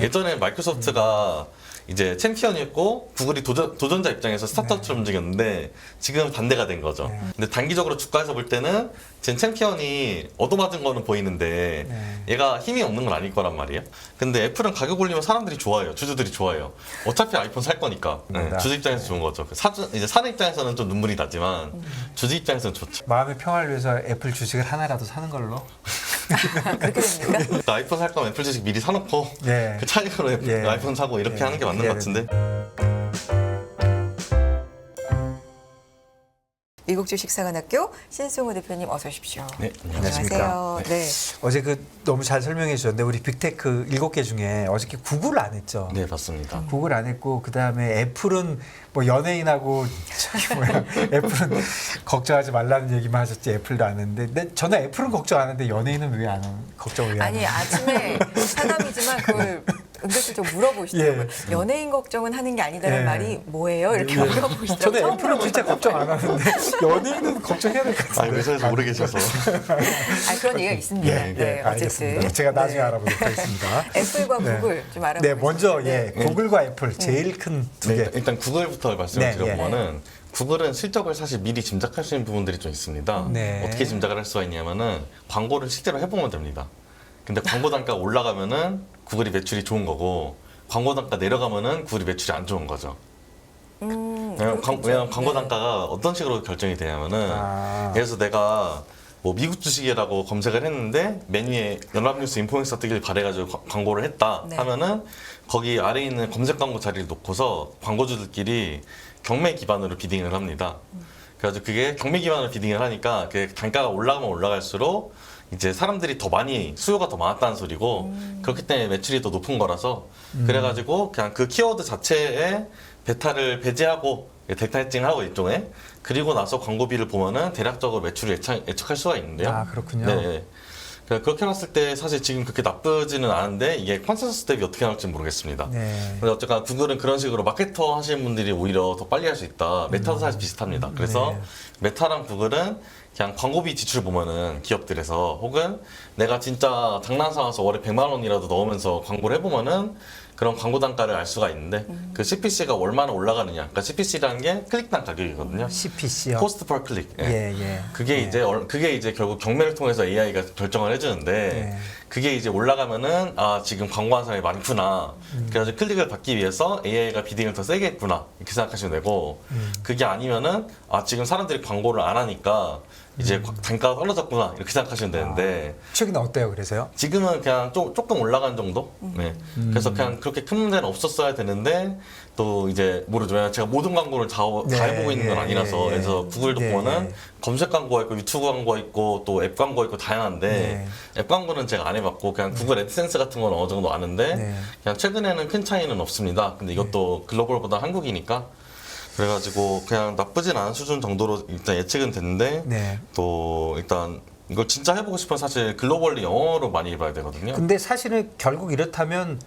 예전에 마이크로소프트가 이제 챔피언이었고 구글이 도전자 입장에서 스타트업처럼 움직였는데 지금 반대가 된 거죠. 근데 단기적으로 주가에서 볼 때는 지금 챔피언이 얻어맞은 거는 보이는데 얘가 힘이 없는 건 아닐 거란 말이에요. 근데 애플은 가격 올리면 사람들이 좋아해요. 주주들이 좋아해요. 어차피 아이폰 살 거니까. 주주 입장에서 좋은 거죠. 이제 사는 입장에서는 좀 눈물이 나지만 주주 입장에서는 좋죠. 마음의 평화를 위해서 애플 주식을 하나라도 사는 걸로. 그렇게 됩니까? 아이폰 살 거면 애플 주식 미리 사놓고 네. 그 차익으로 아이폰 사고 이렇게 하는 게 맞는 것 같은데. 미국 주식사관학교 신승우 대표님 어서 오십시오. 네, 안녕하세요. 네. 어제 너무 잘 설명해 주셨는데 우리 빅테크 7개 중에 어저께 구글 안 했죠. 네, 맞습니다. 구글 안 했고 그다음에 애플은 뭐 연예인하고 저기 뭐야 애플은 걱정하지 말라는 얘기만 하셨지 애플도 안 했는데 근데 저는 애플은 걱정 안 했는데 연예인은 왜 안 걱정을 왜 안 아니 해요? 아침에 사담이지만 그걸 은근슬쩍 물어보시더라고요. 예. 연예인 걱정은 하는 게 아니다는 예. 말이 뭐예요? 이렇게 물어보시더라고요. 저는 처음 애플은 진짜 걱정 안 하는데 연예인은 걱정해야 될 것 아, 같은데. 회사에서 오래 계셔서. 그런 얘기가 있습니다. 네, 알겠습니다. 어쨌든 제가 나중에 알아보도록 하겠습니다. 애플과 구글 좀 알아보겠습니다. 네, 먼저 구글과 애플 제일 큰 두 개. 네, 일단 구글부터 말씀을 네, 드려보면은 구글은 실적을 사실 미리 짐작할 수 있는 부분들이 좀 있습니다. 네. 어떻게 짐작을 할 수가 있냐면은 광고를 실제로 해보면 됩니다. 근데 광고 단가가 올라가면은 구글이 매출이 좋은 거고 광고 단가 내려가면은 구글이 매출이 안 좋은 거죠. 왜냐면 광고 단가가 어떤 식으로 결정이 되냐면은 그래서 내가 뭐 미국 주식이라고 검색을 했는데 메뉴에 연합뉴스 인포인스가 뜨길 바래가지고 광고를 했다 하면은 거기 아래에 있는 검색 광고 자리를 놓고서 광고주들끼리 경매 기반으로 비딩을 합니다. 그래가지고 그게 경매 기반으로 비딩을 하니까 그 단가가 올라가면 올라갈수록 이제 사람들이 더 많이 수요가 더 많았다는 소리고 그렇기 때문에 매출이 더 높은 거라서 그래가지고 그냥 그 키워드 자체에 베타를 배제하고 데이터 해칭을 하고 일종의 그리고 나서 광고비를 보면은 대략적으로 매출을 예측할 수가 있는데요. 아, 그렇군요. 네. 그렇게 봤을 때 사실 지금 그렇게 나쁘지는 않은데 이게 컨센서스 대비 어떻게 나올지 모르겠습니다. 네. 근데 어쨌거나 구글은 그런 식으로 마케터 하시는 분들이 오히려 더 빨리 할 수 있다. 메타도 사실 비슷합니다. 그래서 메타랑 구글은 그냥 광고비 지출 보면은 기업들에서 혹은 내가 진짜 장난 삼아서 월에 100만 원이라도 넣으면서 광고를 해보면은 그런 광고 단가를 알 수가 있는데 그 CPC가 얼마나 올라가느냐. 그러니까 CPC라는 게 클릭당 가격이거든요. CPC요. 코스트 퍼 클릭. 예. 그게 이제 결국 경매를 통해서 AI가 결정을 해주는데 그게 이제 올라가면은 아 지금 광고한 사람이 많구나. 그래서 클릭을 받기 위해서 AI가 비딩을 더 세게 했구나 이렇게 생각하시면 되고 그게 아니면은 아 지금 사람들이 광고를 안 하니까 이제 단가가 떨어졌구나 이렇게 생각하시면 되는데 최근에 어때요? 그래서요? 지금은 그냥 조금 올라간 정도? 네. 그래서 그냥 그렇게 큰 문제는 없었어야 되는데 또 이제 모르죠. 왜냐면 제가 모든 광고를 다 해보고 있는 건 아니라서 그래서 구글도 보면은 검색 광고가 있고 유튜브 광고가 있고 또 앱 광고가 있고 다양한데 앱 광고는 제가 안 해봤고 그냥 구글 애드센스 같은 건 어느 정도 아는데 그냥 최근에는 큰 차이는 없습니다. 근데 이것도 글로벌보다 한국이니까 그래가지고 그냥 나쁘진 않은 수준 정도로 일단 예측은 됐는데 또 일단 이걸 진짜 해보고 싶으면 사실 글로벌리 영어로 많이 해봐야 되거든요. 근데 사실은 결국 이렇다면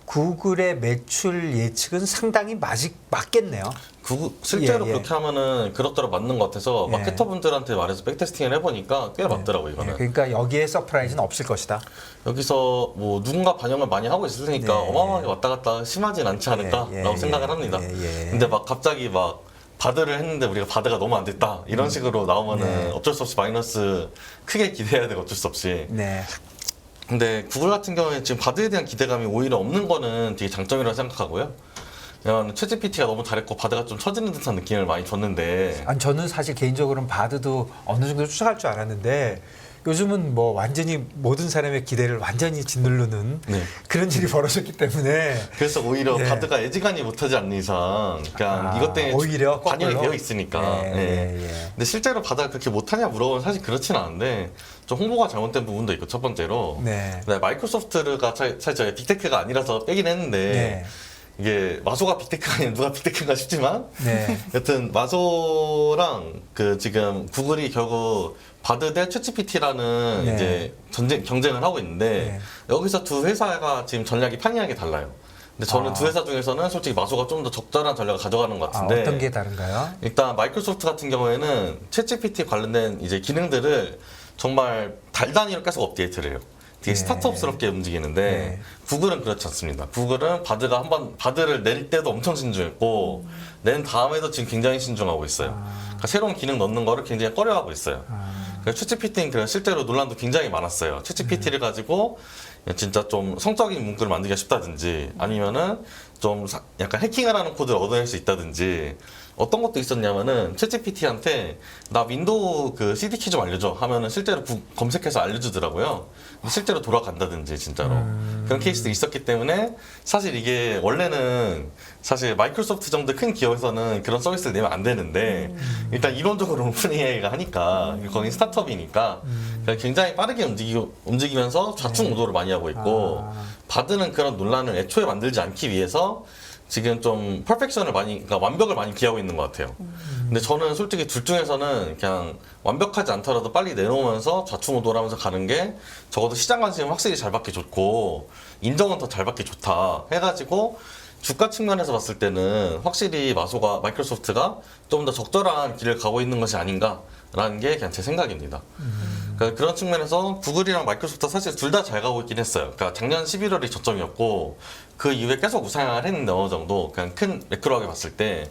구글의 매출 예측은 상당히 맞겠네요. 실제로 그렇게 하면은 그럭저럭 맞는 것 같아서 마케터분들한테 말해서 백테스팅을 해보니까 꽤 맞더라고요 이거는. 그러니까 여기에 서프라이즈는 없을 것이다. 여기서 뭐 누군가 반영을 많이 하고 있을 테니까 어마어마하게 왔다 갔다 심하진 않지 않을까라고 생각을 합니다. 근데 막 갑자기 막 바드를 했는데 우리가 바드가 너무 안 됐다 이런 식으로 나오면은 어쩔 수 없이 마이너스 크게 기대해야 되고 어쩔 수 없이. 근데 구글 같은 경우에 지금 바드에 대한 기대감이 오히려 없는 거는 되게 장점이라고 생각하고요. 왜냐면 챗GPT가 너무 잘했고 바드가 좀 처지는 듯한 느낌을 많이 줬는데 아니 저는 사실 개인적으로는 바드도 어느 정도 쫓아갈 줄 알았는데 요즘은 뭐 완전히 모든 사람의 기대를 완전히 짓누르는 그런 일이 벌어졌기 때문에 그래서 오히려 바드가 애지간히 못하지 않는 이상 그냥 이것 때문에 오히려 반영이 되어 있으니까 근데 실제로 바드가 그렇게 못하냐 물어보면 사실 그렇진 않은데 좀 홍보가 잘못된 부분도 있고 첫 번째로 마이크로소프트가 사실 저희 빅테크가 아니라서 빼긴 했는데 이게 마소가 빅테크가 아니라 누가 빅테크인가 싶지만 여튼 마소랑 그 지금 구글이 결국 바드 대 챗GPT라는 이제 경쟁을 하고 있는데 여기서 두 회사가 지금 전략이 판이하게 달라요. 근데 저는 두 회사 중에서는 솔직히 마소가 좀 더 적절한 전략을 가져가는 것 같은데 어떤 게 다른가요? 일단 마이크로소프트 같은 경우에는 챗GPT 관련된 이제 기능들을 정말 달 단위로 계속 업데이트를 해요. 되게 네. 스타트업스럽게 움직이는데 네. 구글은 그렇지 않습니다. 구글은 바드가 한번 바드를 낼 때도 엄청 신중했고 낸 다음에도 지금 굉장히 신중하고 있어요. 그러니까 새로운 기능 넣는 거를 굉장히 꺼려하고 있어요. 그래서 챗GPT는 실제로 논란도 굉장히 많았어요. 챗GPT를 가지고 진짜 좀 성적인 문구를 만들기가 쉽다든지 아니면은 좀 약간 해킹을 하는 코드를 얻어낼 수 있다든지 어떤 것도 있었냐면은 챗GPT한테 나 윈도우 그 CD키 좀 알려줘 하면은 실제로 검색해서 알려주더라고요. 실제로 돌아간다든지 진짜로 그런 케이스도 있었기 때문에 사실 이게 원래는 사실 마이크로소프트 정도 큰 기업에서는 그런 서비스를 내면 안 되는데 일단 이론적으로 오픈AI가 하니까 거긴 스타트업이니까 굉장히 빠르게 움직이면서 좌충우돌을 많이 하고 있고 바드는 그런 논란을 애초에 만들지 않기 위해서 지금 좀 퍼펙션을 그러니까 완벽을 많이 기하고 있는 것 같아요. 근데 저는 솔직히 둘 중에서는 그냥 완벽하지 않더라도 빨리 내놓으면서 좌충우돌하면서 가는 게 적어도 시장 관심은 확실히 잘 받기 좋고 인정은 더 잘 받기 좋다 해가지고 주가 측면에서 봤을 때는 확실히 마이크로소프트가 좀 더 적절한 길을 가고 있는 것이 아닌가라는 게 그냥 제 생각입니다. 그러니까 그런 측면에서 구글이랑 마이크로소프트 사실 둘 다 잘 가고 있긴 했어요. 그러니까 작년 11월이 저점이었고 그 이후에 계속 우상향을 했는데 어느 정도 그냥 큰 매크로하게 봤을 때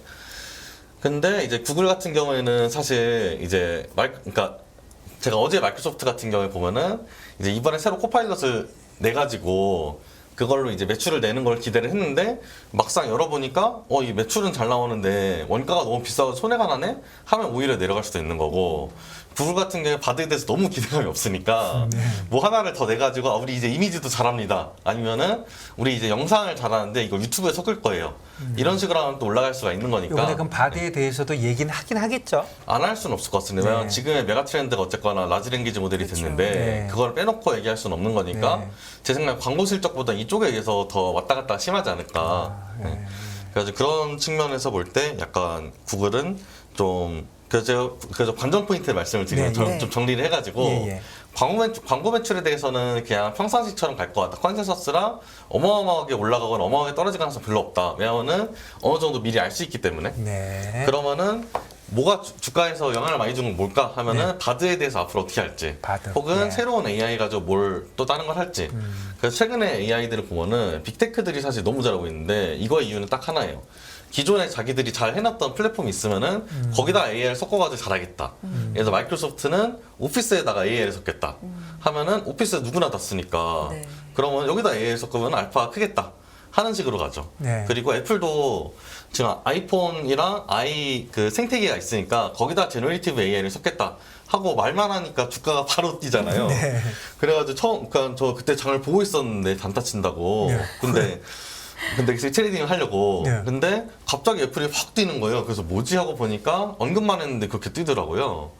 근데 이제 구글 같은 경우에는 사실 이제 그러니까 제가 어제 마이크로소프트 같은 경우에 보면은 이제 이번에 새로 코파일럿을 내 가지고 그걸로 이제 매출을 내는 걸 기대를 했는데 막상 열어보니까 이 매출은 잘 나오는데 원가가 너무 비싸서 손해가 나네? 하면 오히려 내려갈 수도 있는 거고 구글 같은 경우에 바드에 대해서 너무 기대감이 없으니까 뭐 하나를 더 내가지고 우리 이제 이미지도 잘합니다. 아니면은 우리 이제 영상을 잘하는데 이거 유튜브에 섞을 거예요. 이런 식으로 하면 또 올라갈 수가 있는 거니까 이번에 그럼 바드에 대해서도 얘기는 하긴 하겠죠. 안 할 수는 없을 것 같습니다. 네. 왜냐면 지금의 메가 트렌드가 어쨌거나 라지 랭귀지 모델이 그렇죠. 됐는데 네. 그걸 빼놓고 얘기할 수는 없는 거니까 네. 제 생각에 광고 실적보다 이쪽에 의해서 더 왔다 갔다 심하지 않을까. 네. 그래서 그런 측면에서 볼 때 약간 구글은 좀 그래서 관전 포인트 말씀을 드리면 네, 좀 정리를 해가지고 예. 광고 매출에 대해서는 그냥 평상시처럼 갈 것 같다. 컨센서스랑 어마어마하게 올라가거나 어마어마하게 떨어질 가능성 별로 없다. 왜냐하면은 어느 정도 미리 알 수 있기 때문에. 네. 그러면은 뭐가 주가에서 영향을 많이 주는 건 뭘까 하면은 네. 바드에 대해서 앞으로 어떻게 할지 바드. 혹은 네. 새로운 AI 가지고 뭘 또 다른 걸 할지 그래서 최근에 AI들을 보면은 빅테크들이 사실 너무 잘하고 있는데 이거의 이유는 딱 하나예요. 기존에 자기들이 잘 해놨던 플랫폼이 있으면은 거기다 AI를 섞어가지고 잘하겠다. 그래서 마이크로소프트는 오피스에다가 AI를 섞겠다. 하면은 오피스 누구나 다 쓰니까 네. 그러면 여기다 AI를 섞으면 알파가 크겠다. 하는 식으로 가죠. 네. 그리고 애플도 지금 아이폰이랑 그 생태계가 있으니까 거기다 제너레이티브 AI를 섞겠다 하고 말만 하니까 주가가 바로 뛰잖아요. 네. 그래가지고 그러니까 저 그때 장을 보고 있었는데 단타 친다고. 네. 근데 그래서 트레이딩을 하려고. 네. 근데 갑자기 애플이 확 뛰는 거예요. 그래서 뭐지 하고 보니까 언급만 했는데 그렇게 뛰더라고요.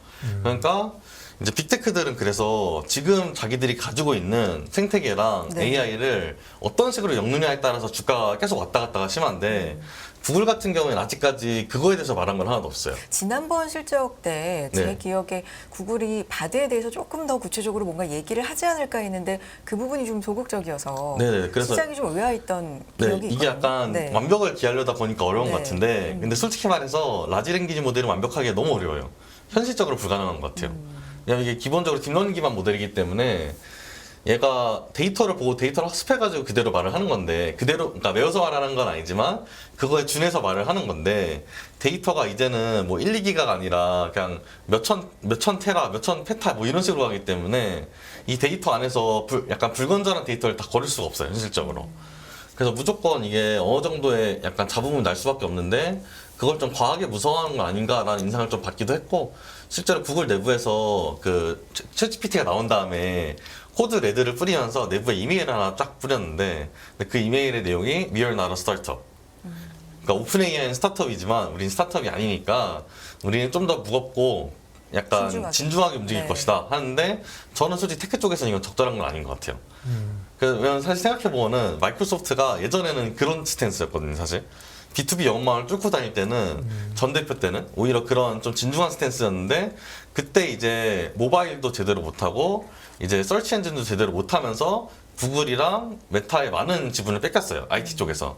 그러니까 이제 빅테크들은 그래서 지금 자기들이 가지고 있는 생태계랑 네. AI를 어떤 식으로 엮느냐에 따라서 주가가 계속 왔다 갔다가 심한데 구글 같은 경우에는 아직까지 그거에 대해서 말한 건 하나도 없어요. 지난번 실적 때 제 네. 기억에 구글이 바드에 대해서 조금 더 구체적으로 뭔가 얘기를 하지 않을까 했는데 그 부분이 좀 소극적이어서 네네, 그래서 시장이 좀 의아했던 네, 기억이 이게 있거든요. 약간 네. 완벽을 기하려다 보니까 어려운 네. 것 같은데 근데 솔직히 말해서 라지 랭귀지 모델은 완벽하기 너무 어려워요. 현실적으로 불가능한 것 같아요. 왜냐면 이게 기본적으로 딥러닝 기반 모델이기 때문에 얘가 데이터를 보고 데이터를 학습해가지고 그대로 말을 하는 건데 그대로 그러니까 외워서 말하는 건 아니지만 그거에 준해서 말을 하는 건데 데이터가 이제는 뭐 1, 2기가가 아니라 그냥 몇천 테라, 몇천 페타 뭐 이런 식으로 가기 때문에 이 데이터 안에서 약간 불건전한 데이터를 다 거릴 수가 없어요 현실적으로. 그래서 무조건 이게 어느 정도의 약간 잡음은 날 수밖에 없는데 그걸 좀 과하게 무서워하는 건 아닌가라는 인상을 좀 받기도 했고 실제로 구글 내부에서 그 챗GPT가 나온 다음에 코드 레드를 뿌리면서 내부에 이메일을 하나 쫙 뿌렸는데 근데 그 이메일의 내용이 We are not a startup. 그러니까 오픈AI는 스타트업이지만 우리는 스타트업이 아니니까 우리는 좀 더 무겁고 약간 진중하게 움직일 네. 것이다 하는데 저는 솔직히 테크 쪽에서는 이건 적절한 건 아닌 것 같아요. 왜냐면 사실 생각해보면은 마이크로소프트가 예전에는 그런 스탠스였거든요 사실. B2B 영업망을 뚫고 다닐 때는 전 대표 때는 오히려 그런 좀 진중한 스탠스였는데 그때 이제 모바일도 제대로 못하고 이제 서치 엔진도 제대로 못하면서 구글이랑 메타의 많은 지분을 뺏겼어요. IT 쪽에서.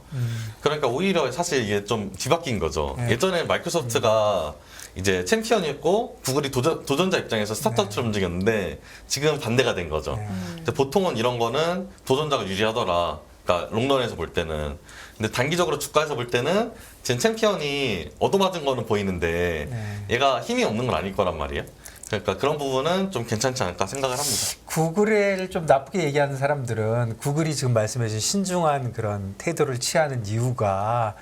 그러니까 오히려 사실 이게 좀 뒤바뀐 거죠. 네. 예전에 마이크로소프트가 이제 챔피언이었고 구글이 도전자 입장에서 스타트업처럼 움직였는데 지금 반대가 된 거죠. 네. 근데 보통은 이런 거는 도전자가 유리하더라. 그러니까 롱런에서 볼 때는. 근데 단기적으로 주가에서 볼 때는 지금 챔피언이 얻어맞은 거는 보이는데 네. 얘가 힘이 없는 건 아닐 거란 말이에요. 그러니까 그런 부분은 좀 괜찮지 않을까 생각을 합니다. 구글을 좀 나쁘게 얘기하는 사람들은 구글이 지금 말씀해주신 신중한 그런 태도를 취하는 이유가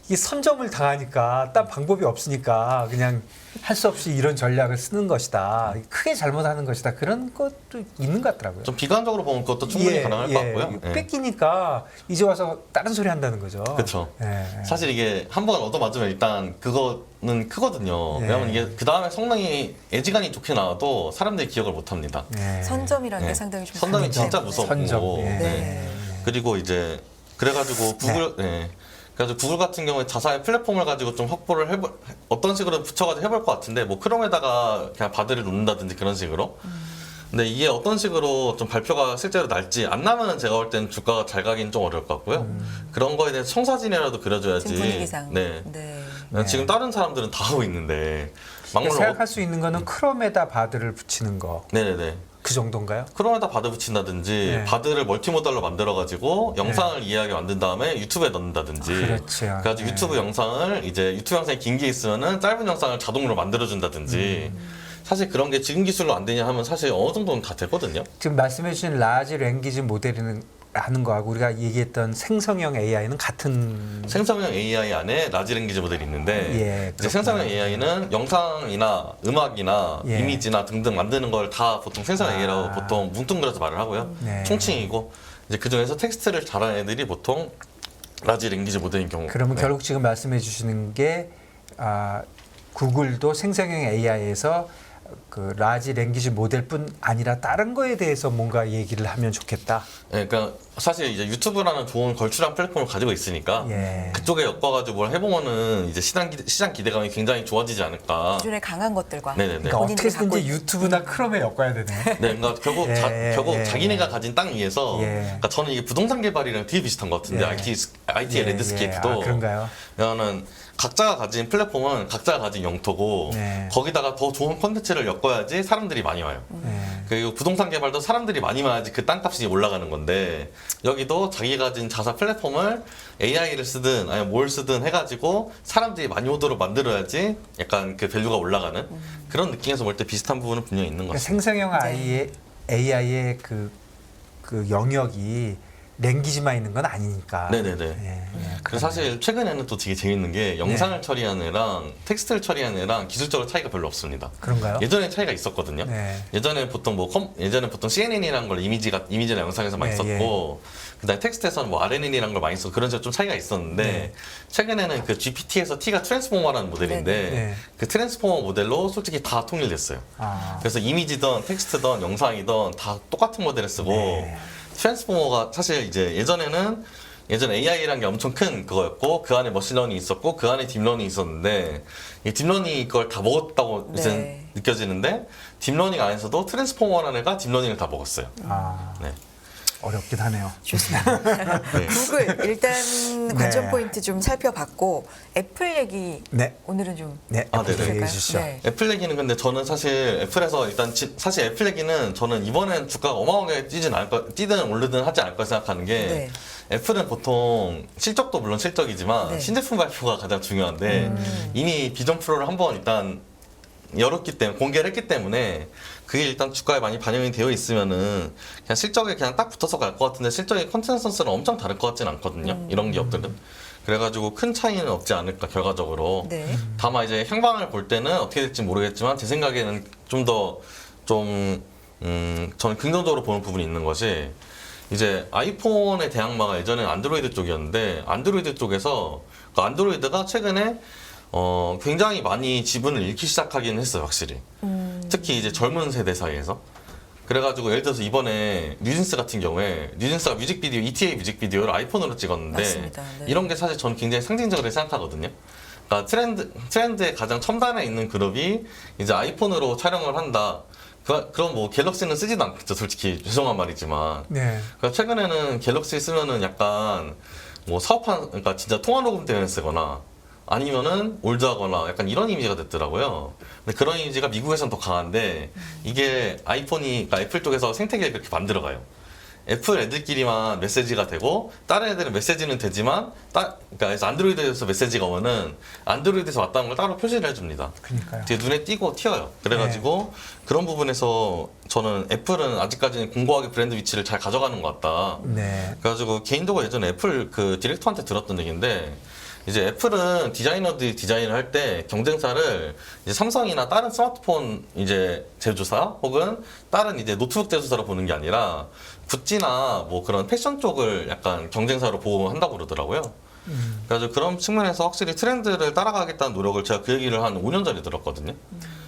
이 선점을 당하니까 딴 방법이 없으니까 그냥 할 수 없이 이런 전략을 쓰는 것이다. 크게 잘못하는 것이다. 그런 것도 있는 것 같더라고요. 좀 비관적으로 보면 그것도 충분히 가능할 것 같고요. 예. 뺏기니까 이제 와서 다른 소리 한다는 거죠. 그쵸. 예. 사실 이게 한 번 얻어맞으면 일단 그거는 크거든요. 네. 왜냐면 이게 그 다음에 성능이 애지간히 좋게 나와도 사람들이 기억을 못 합니다. 예. 선점이라는 게 네. 상당히 좀 선점이 강하죠. 진짜 네. 무섭고. 선점. 예. 네. 네. 그리고 이제 그래가지고 구글, 그래서 구글 같은 경우에 자사의 플랫폼을 가지고 좀 확보를 어떤 식으로 붙여가지고 해볼 것 같은데 뭐 크롬에다가 그냥 바드를 놓는다든지 그런 식으로. 근데 이게 어떤 식으로 좀 발표가 실제로 날지 안 나면은 제가 볼 때는 주가가 잘 가긴 좀 어려울 것 같고요. 그런 거에 대해서 청사진이라도 그려줘야지. 지금 분위기상. 네. 네. 지금 다른 사람들은 다 하고 있는데 그러니까 막말로 생각할 수 있는 거는 크롬에다 바드를 붙이는 거. 네네네. 그 정도인가요? 크롬에다 바드 붙인다든지 네. 바드를 멀티모달로 만들어가지고 영상을 이해하게 만든 다음에 유튜브에 넣는다든지 그렇죠. 그래가지고 네. 유튜브 영상을 이제 유튜브 영상이 긴 게 있으면은 짧은 영상을 자동으로 만들어준다든지 사실 그런 게 지금 기술로 안 되냐 하면 사실 어느 정도는 다 되거든요. 지금 말씀해 주신 라지 랭귀지 모델은 하는 거하고 우리가 얘기했던 생성형 AI는 같은 생성형 AI 안에 라지 랭귀지 모델이 있는데 예, 이제 생성형 AI는 영상이나 음악이나 예. 이미지나 등등 만드는 걸 다 보통 생성형 아. AI라고 보통 뭉뚱그려서 말을 하고요. 네. 총칭이고 이제 그 중에서 텍스트를 잘하는 애들이 보통 라지 랭귀지 모델인 경우. 그러면 네. 결국 지금 말씀해 주시는 게 구글도 생성형 AI에서 그 라지 랭귀지 모델뿐 아니라 다른 거에 대해서 뭔가 얘기를 하면 좋겠다. 네, 그러니까 사실 이제 유튜브라는 좋은 걸출한 플랫폼을 가지고 있으니까 예. 그쪽에 엮어가지고 뭘 해보면은 이제 시장 기대감이 굉장히 좋아지지 않을까. 기존의 강한 것들과 네네네. 그러니까 본인들이 어떻게든지 갖고 있는 유튜브나 크롬에 엮어야 되네. 네, 그러니까 결국 결국 예. 자기네가 가진 땅 위에서, 예. 그러니까 저는 이게 부동산 개발이랑 되게 비슷한 것 같은데 예. IT의 랜드스케이프도 아, 그런가요? 왜냐하면 각자가 가진 플랫폼은 각자가 가진 영토고 네. 거기다가 더 좋은 콘텐츠를 엮어야지 사람들이 많이 와요. 네. 그리고 부동산 개발도 사람들이 많이 와야지 그 땅값이 올라가는 건데 여기도 자기가 가진 자사 플랫폼을 AI를 쓰든 아니면 뭘 쓰든 해가지고 사람들이 많이 오도록 만들어야지 약간 그 밸류가 올라가는 그런 느낌에서 볼 때 비슷한 부분은 분명히 있는 것 그러니까 같습니다. 생성형 AI의 그 영역이 랭귀지만 있는 건 아니니까. 네네네. 예, 그래서 사실 최근에는 또 되게 재밌는 게 영상을 처리하는 애랑 텍스트를 처리하는 애랑 기술적으로 차이가 별로 없습니다. 그런가요? 예전에 차이가 있었거든요. 네. 예전에 보통 예전에 보통 CNN이라는 걸 이미지나 영상에서 많이 예, 썼고 그다음에 텍스트에서는 뭐 RNN이라는 걸 많이 썼고 그런 식으로 좀 차이가 있었는데 네. 최근에는 그 GPT에서 T가 트랜스포머라는 모델인데 네. 그 트랜스포머 모델로 솔직히 다 통일됐어요. 아, 그래서 이미지든 텍스트든 영상이든 다 똑같은 모델을 쓰고 네. 트랜스포머가 사실 이제 예전에 AI라는 게 엄청 큰 그거였고 그 안에 머신러닝이 있었고 그 안에 딥러닝이 있었는데 이 딥러닝이 그걸 다 먹었다고 네. 이제 느껴지는데 딥러닝 안에서도 트랜스포머라는 애가 딥러닝을 다 먹었어요. 아, 네. 어렵긴 하네요. 네. 구글 일단 관전 네. 포인트 좀 살펴봤고 애플 얘기 네. 오늘은 좀 네, 아, 앞으로 네네. 얘기해 주시죠. 네. 애플 얘기는 근데 저는 사실 애플에서 일단 사실 애플 얘기는 저는 이번엔 주가가 어마어마하게 뛰든 오르든 하지 않을 거 생각하는 게 네. 애플은 보통 실적도 물론 실적이지만 네. 신제품 발표가 가장 중요한데 이미 비전 프로를 한번 일단 공개를 했기 때문에 그게 일단 주가에 많이 반영이 되어 있으면은 그냥 실적에 그냥 딱 붙어서 갈 것 같은데 실적의 컨센서스는 엄청 다를 것 같지는 않거든요. 이런 기업들은. 그래가지고 큰 차이는 없지 않을까 결과적으로. 네. 다만 이제 향방을 볼 때는 어떻게 될지 모르겠지만 제 생각에는 저는 긍정적으로 보는 부분이 있는 것이 이제 아이폰의 대항마가 예전에는 안드로이드 쪽이었는데 안드로이드 쪽에서 그 안드로이드가 최근에 굉장히 많이 지분을 잃기 시작하긴 했어요, 확실히. 특히 이제 젊은 세대 사이에서. 그래가지고 예를 들어서 이번에 뉴진스 같은 경우에 뉴진스가 뮤직비디오, ETA 뮤직비디오를 아이폰으로 찍었는데 맞습니다. 네. 이런 게 사실 저는 굉장히 상징적으로 생각하거든요. 그러니까 트렌드의 가장 첨단에 있는 그룹이 이제 아이폰으로 촬영을 한다. 그럼 뭐 갤럭시는 쓰지도 않겠죠. 솔직히 죄송한 말이지만. 네. 그러니까 최근에는 갤럭시 쓰면은 약간 뭐 그러니까 진짜 통화 녹음 때문에 쓰거나 아니면은 올드하거나 약간 이런 이미지가 됐더라고요. 근데 그런 이미지가 미국에서는 더 강한데 이게 그러니까 애플 쪽에서 생태계를 그렇게 만들어가요. 애플 애들끼리만 메시지가 되고 다른 애들은 메시지는 되지만 그러니까 안드로이드에서 메시지가 오면은 안드로이드에서 왔다는 걸 따로 표시를 해줍니다. 그러니까요. 뒤에 눈에 띄고 튀어요. 그래가지고 그런 부분에서 저는 애플은 아직까지는 공고하게 브랜드 위치를 잘 가져가는 것 같다. 네. 그래가지고 개인적으로 예전에 애플 그 디렉터한테 들었던 얘기인데 이제 애플은 디자이너들이 디자인을 할 때 경쟁사를 이제 삼성이나 다른 스마트폰 이제 제조사 혹은 다른 이제 노트북 제조사로 보는 게 아니라 구찌나 뭐 그런 패션 쪽을 약간 경쟁사로 보호한다고 그러더라고요. 그래서 그런 측면에서 확실히 트렌드를 따라가겠다는 노력을 제가 그 얘기를 한 5년 전에 들었거든요.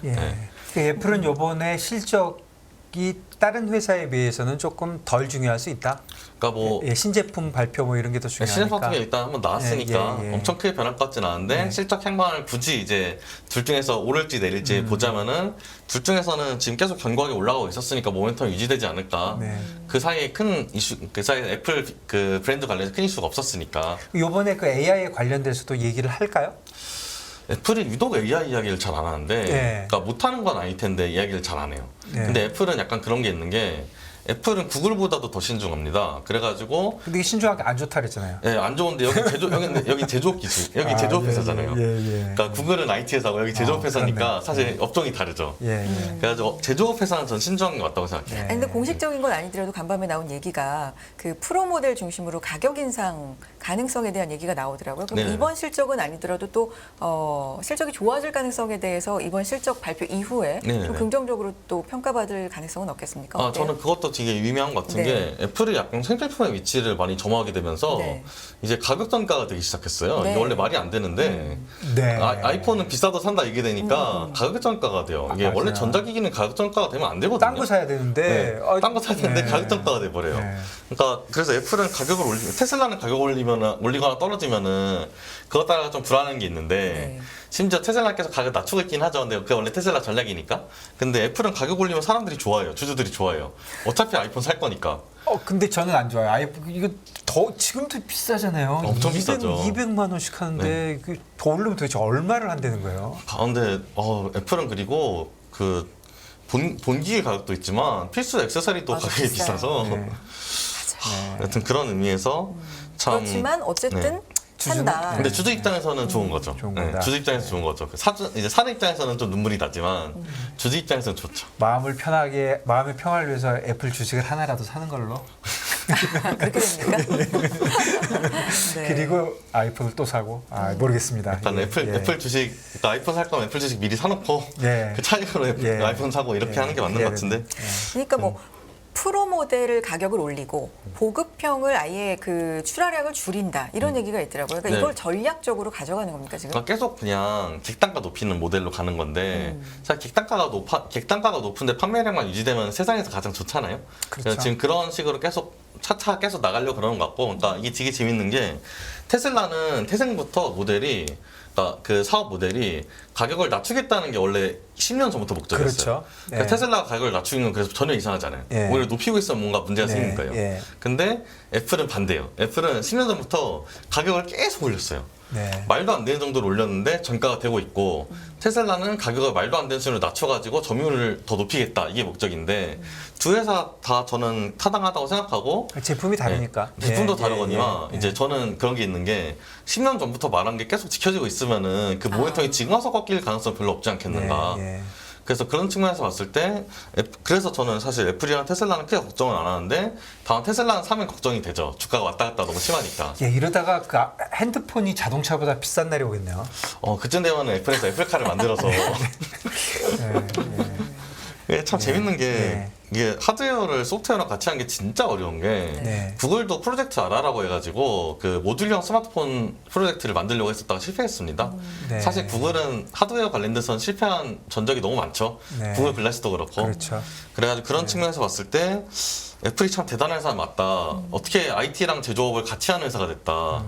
예. 네. 그 애플은 요번에 실적이 다른 회사에 비해서는 조금 덜 중요할 수 있다. 그러니까 뭐 예, 신제품 발표 뭐 이런 게 더 중요하니까. 신제품 같은 게 일단 한번 나왔으니까 예, 예, 예. 엄청 크게 변할 것 같진 않은데 예. 실적 향방을 굳이 이제 둘 중에서 오를지 내릴지 보자면은 둘 중에서는 지금 계속 견고하게 올라가고 있었으니까 모멘텀이 유지되지 않을까. 네. 그 사이에 큰 이슈, 그 사이에 애플 그 브랜드 관련해서 큰 이슈가 없었으니까 요번에 그 AI에 관련돼서도 얘기를 할까요? 애플이 유독 AI 이야기를 잘 안 하는데 네. 그러니까 못하는 건 아닐 텐데 이야기를 잘 안 해요. 네. 근데 애플은 약간 그런 게 있는 게 애플은 구글보다도 더 신중합니다. 그래가지고 근데 이게 신중하게 안 좋다 그랬잖아요. 예, 안 좋은데 여기 제조업 기술, 여기 제조업 회사잖아요. 예. 그러니까 구글은 IT 회사고 여기 제조업 회사니까 그렇네. 사실 업종이 다르죠. 예. 그래가지고 제조업 회사는 전 신중한 게 맞다고 생각해요. 네. 아니, 근데 공식적인 건 아니더라도 간밤에 나온 얘기가 그 프로 모델 중심으로 가격 인상 가능성에 대한 얘기가 나오더라고요. 그럼 네네. 이번 실적은 아니더라도 또 실적이 좋아질 가능성에 대해서 이번 실적 발표 이후에 네네네. 좀 긍정적으로 또 평가받을 가능성은 없겠습니까? 아, 어때요? 저는 그것도 되게 유명한 것 같은 네. 게 애플이 약간 생필품의 위치를 많이 점하게 되면서 네. 이제 가격 단가가 되기 시작했어요. 네. 이게 원래 말이 안 되는데 네. 아이폰은 비싸도 산다 이게 되니까 가격 단가가 돼요. 이게 맞아요. 원래 전자기기는 가격 단가가 되면 안 되거든요. 딴 거 사야 되는데. 딴 거 사야 되는데 가격 단가가 돼버려요. 네. 그러니까 그래서 애플은 가격을 테슬라는 가격 올리거나 떨어지면은 그것 따라 좀 불안한 게 있는데 네. 심지어 테슬라께서 가격 낮추고 있긴 하죠. 근데 그게 원래 테슬라 전략이니까. 근데 애플은 가격 올리면 사람들이 좋아해요. 주주들이 좋아해요. 어차피 아이폰 살 거니까. 근데 저는 안 좋아요. 아이폰 이거 더 지금도 비싸잖아요. 엄청 비싸죠. 200만 원씩 하는데 그 더 오르면 도대체 얼마를 한다는 거예요? 가운데 애플은 그리고 그 본기의 가격도 있지만 필수 액세서리도 맞아, 가격이 비싸요. 비싸서 네. 여튼 그런 의미에서 참 그렇지만 어쨌든 네. 산다. 근데 주주 입장에서는 좋은 거죠. 좋은 네, 거다. 주주 입장에서 좋은 거죠. 이제 사는 입장에서는 좀 눈물이 나지만 주주 입장에서는 좋죠. 마음의 평화를 위해서 애플 주식을 하나라도 사는 걸로. 그렇게 됩니까? 네. 그리고 아이폰을 또 사고. 모르겠습니다. 일단 예, 애플 주식, 그러니까 아이폰 살 거면 애플 주식 미리 사놓고 예. 그 차익으로 예. 아이폰 사고 이렇게 예. 하는 게 맞는 그래야 것 같은데. 그러니까 뭐 프로 모델을 가격을 올리고 보급형을 아예 그 출하량을 줄인다 이런 얘기가 있더라고요. 그러니까 네. 이걸 전략적으로 가져가는 겁니까 지금? 그러니까 계속 그냥 객단가 높이는 모델로 가는 건데 사실 객단가가 높은데 판매량만 유지되면 세상에서 가장 좋잖아요. 그렇죠. 그래서 지금 그런 식으로 차차 계속 나가려고 그러는 것 같고, 그러니까 이게 되게 재밌는 게 테슬라는 태생부터 모델이 그러니까 그 사업 모델이 가격을 낮추겠다는 게 원래 10년 전부터 목적이었어요. 그렇죠. 그러니까 네. 테슬라가 가격을 낮추는 건 그래서 전혀 이상하잖아요. 예. 오히려 높이고 있으면 뭔가 문제가 네, 생긴 거예요. 예. 근데 애플은 반대예요. 애플은 10년 전부터 가격을 계속 올렸어요. 네. 말도 안 되는 정도로 올렸는데 전가가 되고 있고 테슬라는 가격을 말도 안 되는 수준으로 낮춰가지고 점유율을 더 높이겠다 이게 목적인데 두 회사 다 저는 타당하다고 생각하고 제품이 다르니까. 네, 제품도 예, 다르거니와 예, 예. 이제 저는 그런 게 있는 게 10년 전부터 말한 게 계속 지켜지고 있으면은 그 모멘텀이 지금 와서 꺾일 가능성 별로 없지 않겠는가. 예, 예. 그래서 그런 측면에서 봤을 때 그래서 저는 사실 애플이랑 테슬라는 크게 걱정은 안 하는데 다만 테슬라는 사면 걱정이 되죠. 주가가 왔다 갔다 너무 심하니까. 예, 이러다가 그 핸드폰이 자동차보다 비싼 날이 오겠네요. 그쯤 되면은 애플에서 애플카를 만들어서 예, 예. 이게 참 재밌는 게 네. 이게 하드웨어를 소프트웨어랑 같이 한 게 진짜 어려운 게 네. 구글도 프로젝트 아라라고 해가지고 그 모듈형 스마트폰 프로젝트를 만들려고 했었다가 실패했습니다. 네. 사실 구글은 하드웨어 관련돼서는 실패한 전적이 너무 많죠. 네. 구글 글래스도 그렇고. 그렇죠. 그래가지고 그런 측면에서 봤을 때 애플이 참 대단한 회사 맞다. 어떻게 IT랑 제조업을 같이 하는 회사가 됐다.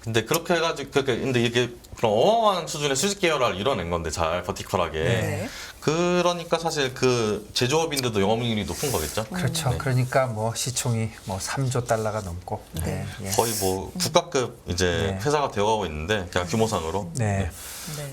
근데 그렇게 해가지고 근데 이게 그런 어마어마한 수준의 수직 계열화를 이뤄낸 건데 잘 버티컬하게. 네. 그러니까 사실 그 제조업인들도 영업이익률이 높은 거겠죠. 그렇죠. 네. 그러니까 뭐 시총이 뭐 3조 달러가 넘고 네. 예. 거의 뭐 국가급 이제 네. 회사가 되어가고 있는데 그냥 규모상으로. 네.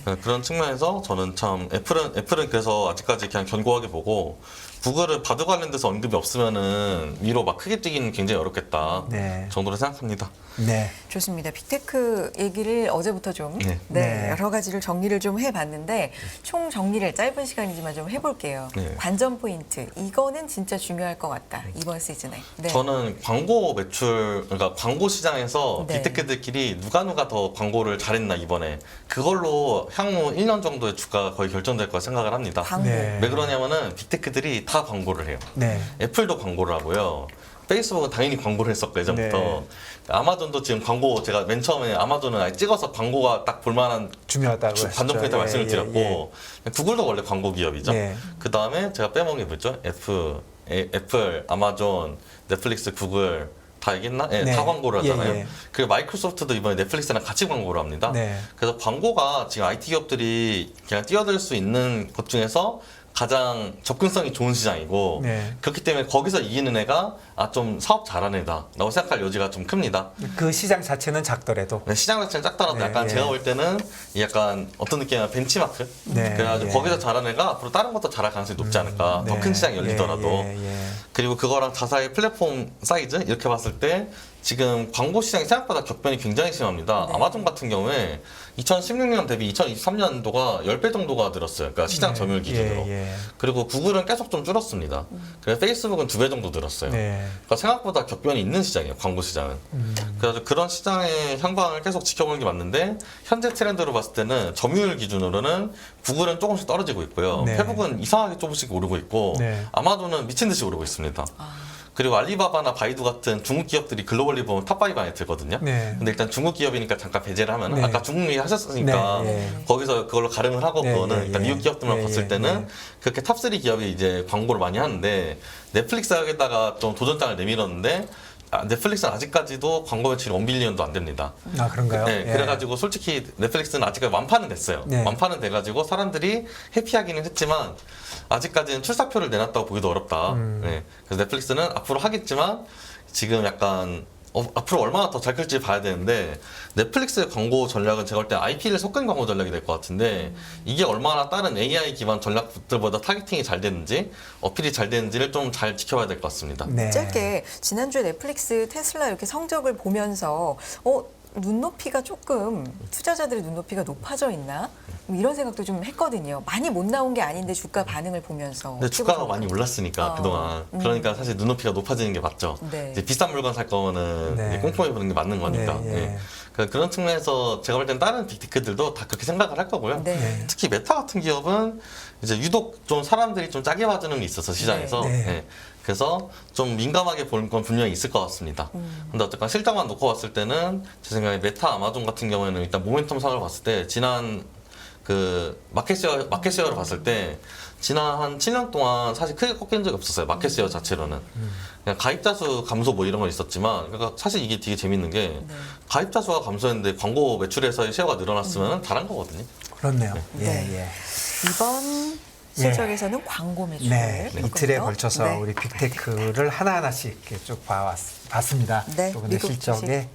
네. 그런 측면에서 저는 참 애플은 그래서 아직까지 그냥 견고하게 보고 구글을 바드 관련돼서 언급이 없으면은 위로 막 크게 뛰기는 굉장히 어렵겠다 네. 정도로 생각합니다. 네. 좋습니다. 빅테크 얘기를 어제부터 좀 네. 네. 여러 가지를 정리를 좀 해봤는데 총 정리를 짧은 시간이지만 좀 해볼게요. 네. 관전 포인트 이거는 진짜 중요할 것 같다 이번 시즌에. 네. 저는 광고 매출, 그러니까 광고 시장에서 네. 빅테크들끼리 누가 더 광고를 잘했나 이번에 그걸로 향후 1년 정도의 주가가 거의 결정될 거라 생각을 합니다. 광고. 네. 왜 그러냐면은 빅테크들이 다 광고를 해요. 네. 애플도 광고를 하고요. 페이스북은 당연히 광고를 했었고 예전부터. 네. 아마존도 지금 광고 제가 맨 처음에 아마존은 아예 찍어서 광고가 딱 볼만한 중요하다고 반전 포인트 하셨죠. 말씀을 예, 드렸고 구글도 원래 광고 기업이죠. 네. 그 다음에 제가 빼먹은 게 뭐죠? 애플, 아마존, 넷플릭스, 구글 다 얘기했나? 예, 네. 다 광고를 하잖아요. 예, 예. 그리고 마이크로소프트도 이번에 넷플릭스랑 같이 광고를 합니다. 네. 그래서 광고가 지금 IT 기업들이 그냥 뛰어들 수 있는 것 중에서 가장 접근성이 좋은 시장이고 네. 그렇기 때문에 거기서 이기는 애가 좀 사업 잘하는 애다라고 생각할 여지가 좀 큽니다. 그 시장 자체는 작더라도 네, 시장 자체는 작더라도 네, 약간 예. 제가 볼 때는 약간 어떤 느낌이냐 벤치마크 네, 그래가지고 예. 거기서 잘하는 애가 앞으로 다른 것도 잘할 가능성이 높지 않을까 더 큰 시장이 열리더라도 예. 그리고 그거랑 자사의 플랫폼 사이즈 이렇게 봤을 때 지금 광고 시장이 생각보다 격변이 굉장히 심합니다. 네. 아마존 같은 경우에 2016년 대비 2023년도가 10배 정도가 늘었어요. 그러니까 시장 네. 점유율 기준으로. 예. 그리고 구글은 계속 좀 줄었습니다. 그래서 페이스북은 2배 정도 늘었어요. 네. 그러니까 생각보다 격변이 있는 시장이에요. 광고 시장은. 그래서 그런 시장의 향방을 계속 지켜보는 게 맞는데 현재 트렌드로 봤을 때는 점유율 기준으로는 구글은 조금씩 떨어지고 있고요. 네. 페북은 이상하게 조금씩 오르고 있고 네. 아마존은 미친 듯이 오르고 있습니다. 그리고 알리바바나 바이두 같은 중국 기업들이 글로벌리 보면 탑5 안에 들거든요. 네. 근데 일단 중국 기업이니까 잠깐 배제를 하면 네. 아까 중국 얘기 하셨으니까 네, 네. 거기서 그걸로 가름을 하고 네, 그거는 네, 일단 네. 미국 기업들만 네, 봤을 네, 때는 네. 그렇게 탑3 기업이 이제 광고를 많이 하는데 넷플릭스에다가 좀 도전장을 내밀었는데 넷플릭스는 아직까지도 광고 매출이 1빌리언도 안 됩니다. 아 그런가요? 네, 예. 그래가지고 솔직히 넷플릭스는 아직까지 완판은 됐어요. 네. 완판은 돼가지고 사람들이 해피하기는 했지만 아직까지는 출사표를 내놨다고 보기도 어렵다. 네, 그래서 넷플릭스는 앞으로 하겠지만 지금 약간 앞으로 얼마나 더 잘 클지 봐야 되는데 넷플릭스의 광고 전략은 제가 볼 때 IP를 섞은 광고 전략이 될 것 같은데 이게 얼마나 다른 AI 기반 전략들보다 타겟팅이 잘 되는지 어필이 잘 되는지를 좀 잘 지켜봐야 될 것 같습니다. 네. 짧게 지난주에 넷플릭스, 테슬라 이렇게 성적을 보면서 눈높이가 조금 투자자들의 눈높이가 높아져 있나? 뭐 이런 생각도 좀 했거든요. 많이 못 나온 게 아닌데 주가 반응을 보면서. 근데 주가가 많이 올랐으니까 그동안 그러니까 사실 눈높이가 높아지는 게 맞죠. 네. 이제 비싼 물건 살 거면은 네. 이제 꼼꼼히 보는 게 맞는 거니까. 네, 예. 네. 그런 측면에서 제가 볼 땐 다른 빅테크들도 다 그렇게 생각을 할 거고요. 네. 네. 특히 메타 같은 기업은 이제 유독 좀 사람들이 좀 짜게 봐주는 게 있어서 시장에서. 네. 네. 네. 그래서 좀 민감하게 보는 건 분명히 있을 것 같습니다. 근데 어쨌건 실적만 놓고 봤을 때는 제 생각에 메타, 아마존 같은 경우에는 일단 모멘텀 상을 봤을 때 지난 그 마켓쉐어를 봤을 때 지난 한 7년 동안 사실 크게 꺾인 적이 없었어요. 마켓쉐어 자체로는. 그냥 가입자 수 감소 뭐 이런 건 있었지만 그러니까 사실 이게 되게 재밌는 게 가입자 수가 감소했는데 광고 매출에서의 쉐어가 늘어났으면 잘한 거거든요. 그렇네요. 네. 예. 이번 실적에서는 광고 매출. 네, 이틀에 그렇군요. 걸쳐서 네. 우리 빅테크를 하나하나씩 이렇게 쭉 봤습니다. 네, 또 근데 미국 실적의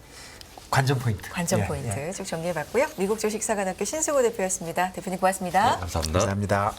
관전 포인트. 관전 예, 포인트 예. 쭉 정리해봤고요. 미국 주식사관학교 신수고 대표였습니다. 대표님 고맙습니다. 네, 감사합니다. 감사합니다.